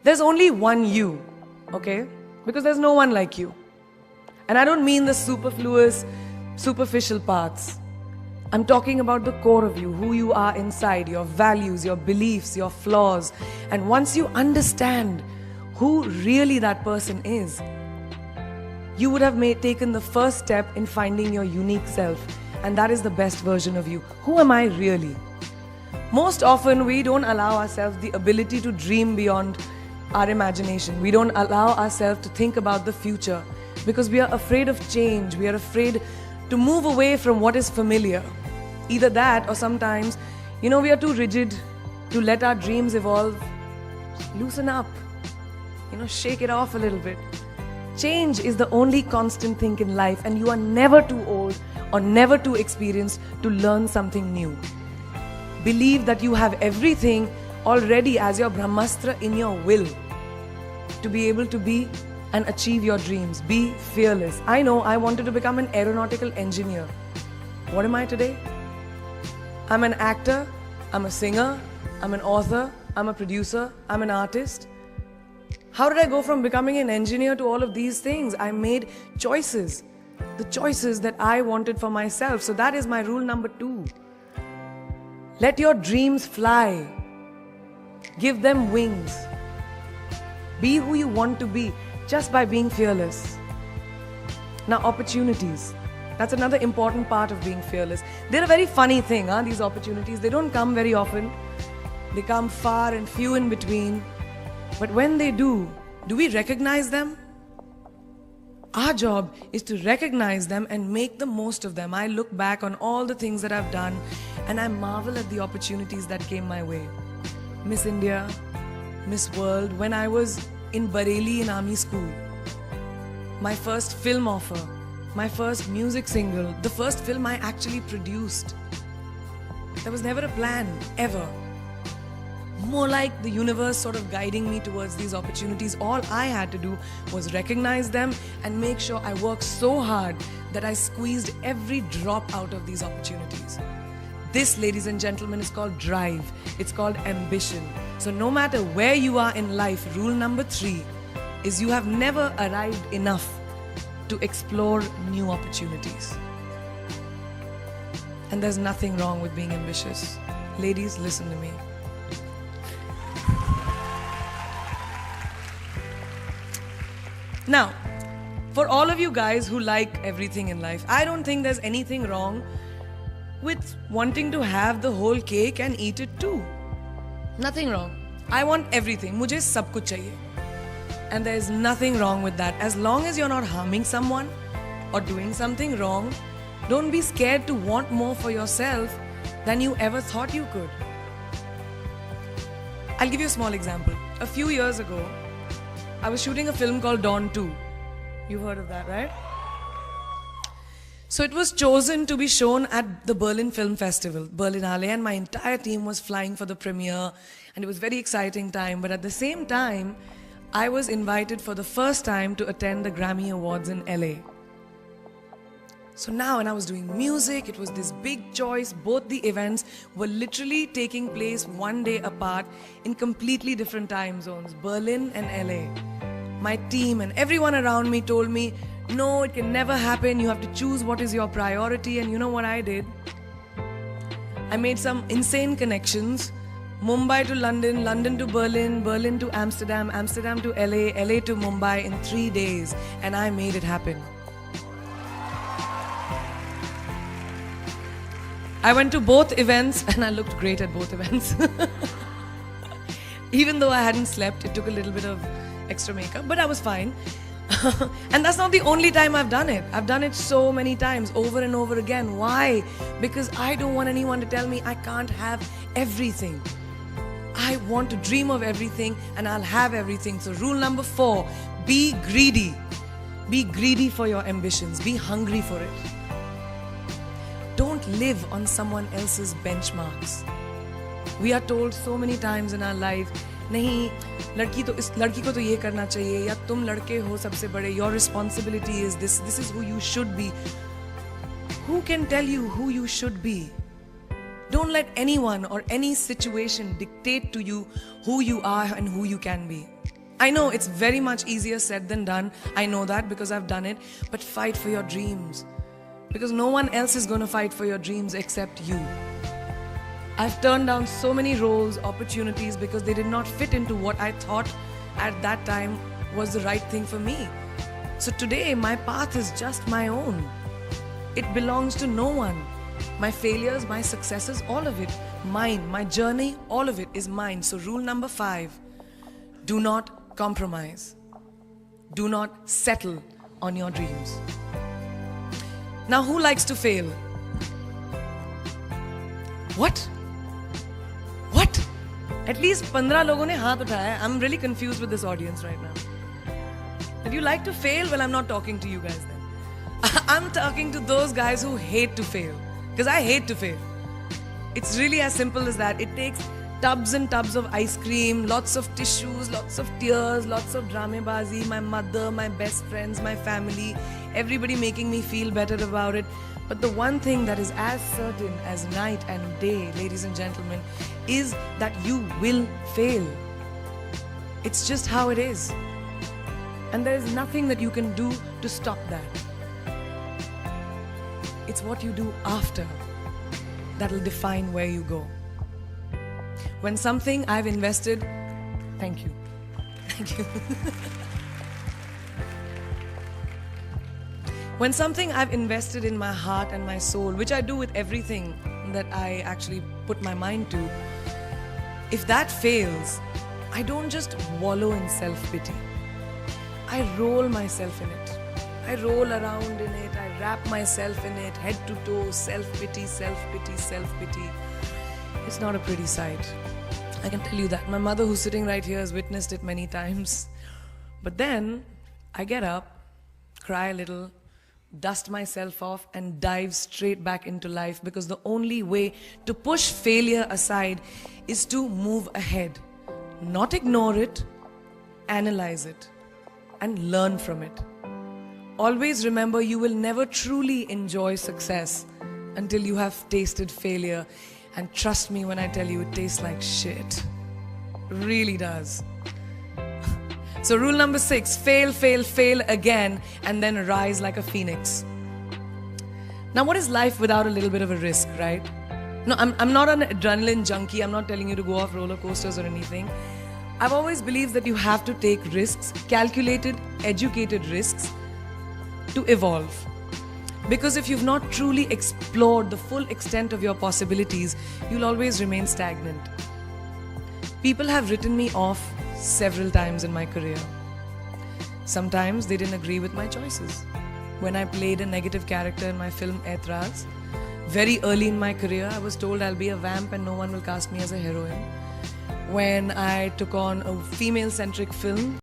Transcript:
There's only one you, okay? Because there's no one like you. And I don't mean the superfluous, superficial parts. I'm talking about the core of you, who you are inside, your values, your beliefs, your flaws. And once you understand who really that person is, you would have taken the first step in finding your unique self. And that is the best version of you. Who am I really? Most often, we don't allow ourselves the ability to dream beyond our imagination. We don't allow ourselves to think about the future because we are afraid of change. We are afraid to move away from what is familiar. Either that or sometimes, we are too rigid to let our dreams evolve. Loosen up, shake it off a little bit. Change is the only constant thing in life, and you are never too old or never too experienced to learn something new. Believe that you have everything already as your Brahmastra in your will to be able to be and achieve your dreams. Be fearless. I know I wanted to become an aeronautical engineer. What am I today? I'm an actor, I'm a singer, I'm an author, I'm a producer, I'm an artist. How did I go from becoming an engineer to all of these things? I made choices. The choices that I wanted for myself. So that is my rule number 2. Let your dreams fly. Give them wings. Be who you want to be just by being fearless. Now, opportunities. That's another important part of being fearless. They're a very funny thing, these opportunities. They don't come very often. They come far and few in between. But when they do we recognize them? Our job is to recognize them and make the most of them. I look back on all the things that I've done and I marvel at the opportunities that came my way. Miss India, Miss World, when I was in Bareilly in army school. My first film offer, my first music single, the first film I actually produced. There was never a plan, ever. More like the universe sort of guiding me towards these opportunities. All I had to do was recognize them and make sure I worked so hard that I squeezed every drop out of these opportunities. This, ladies and gentlemen, is called drive. It's called ambition. So no matter where you are in life, rule number 3 is you have never arrived enough to explore new opportunities. And there's nothing wrong with being ambitious. Ladies, listen to me. Now, for all of you guys who like everything in life, I don't think there's anything wrong with wanting to have the whole cake and eat it too. Nothing wrong. I want everything. Mujhe sab kuch chahiye. And there's nothing wrong with that. As long as you're not harming someone or doing something wrong, don't be scared to want more for yourself than you ever thought you could. I'll give you a small example. A few years ago, I was shooting a film called Dawn 2. You've heard of that, right? So it was chosen to be shown at the Berlin Film Festival, Berlinale, and my entire team was flying for the premiere, and it was a very exciting time. But at the same time, I was invited for the first time to attend the Grammy Awards in LA. So now when I was doing music, it was this big choice. Both the events were literally taking place one day apart in completely different time zones, Berlin and LA. My team and everyone around me told me, no, it can never happen. You have to choose what is your priority. And you know what I did? I made some insane connections. Mumbai to London, London to Berlin, Berlin to Amsterdam, Amsterdam to LA, LA to Mumbai in 3 days. And I made it happen. I went to both events and I looked great at both events. Even though I hadn't slept, it took a little bit of extra makeup, but I was fine. And that's not the only time I've done it. I've done it so many times, over and over again. Why? Because I don't want anyone to tell me I can't have everything. I want to dream of everything and I'll have everything. So rule number 4, be greedy. Be greedy for your ambitions. Be hungry for it. Don't live on someone else's benchmarks. We are told so many times in our life, नहीं लड़की को तो ये करना चाहिए या तुम लड़के हो सबसे बड़े, your responsibility is this is who you should be. Who can tell you who you should be? Don't let anyone or any situation dictate to you who you are and who you can be. I know it's very much easier said than done. I know that because I've done it. But fight for your dreams. Because no one else is going to fight for your dreams except you. I've turned down so many roles, opportunities because they did not fit into what I thought at that time was the right thing for me. So today, my path is just my own. It belongs to no one. My failures, my successes, all of it, mine. My journey, all of it is mine. So rule number 5, do not compromise. Do not settle on your dreams. Now, who likes to fail? What? At least 15 लोगों ने हाथ उठाया. I'm really confused with this audience right now. If you like to fail, well, I'm not talking to you guys then. I'm talking to those guys who hate to fail. Because I hate to fail. It's really as simple as that. It takes tubs and tubs of ice cream, lots of tissues, lots of tears, lots of dramabazi, my mother, my best friends, my family, everybody making me feel better about it. But the one thing that is as certain as night and day, ladies and gentlemen, is that you will fail. It's just how it is. And there is nothing that you can do to stop that. It's what you do after that will define where you go. When something I've invested, thank you. When something I've invested in my heart and my soul, which I do with everything that I actually put my mind to, if that fails, I don't just wallow in self-pity. I roll myself in it. I roll around in it. I wrap myself in it, head to toe, self-pity, self-pity, self-pity. It's not a pretty sight. I can tell you that. My mother, who's sitting right here, has witnessed it many times. But then I get up, cry a little, dust myself off, and dive straight back into life, because the only way to push failure aside is to move ahead. Not ignore it, analyze it, and learn from it. Always remember, you will never truly enjoy success until you have tasted failure. And trust me when I tell you, it tastes like shit. Really does. So rule number 6, fail, fail, fail again, and then rise like a phoenix. Now, what is life without a little bit of a risk, right? No, I'm not an adrenaline junkie. I'm not telling you to go off roller coasters or anything. I've always believed that you have to take risks, calculated, educated risks, to evolve. Because if you've not truly explored the full extent of your possibilities, you'll always remain stagnant. People have written me off several times in my career. Sometimes they didn't agree with my choices. When I played a negative character in my film Aitraz, very early in my career, I was told I'll be a vamp and no one will cast me as a heroine. When I took on a female-centric film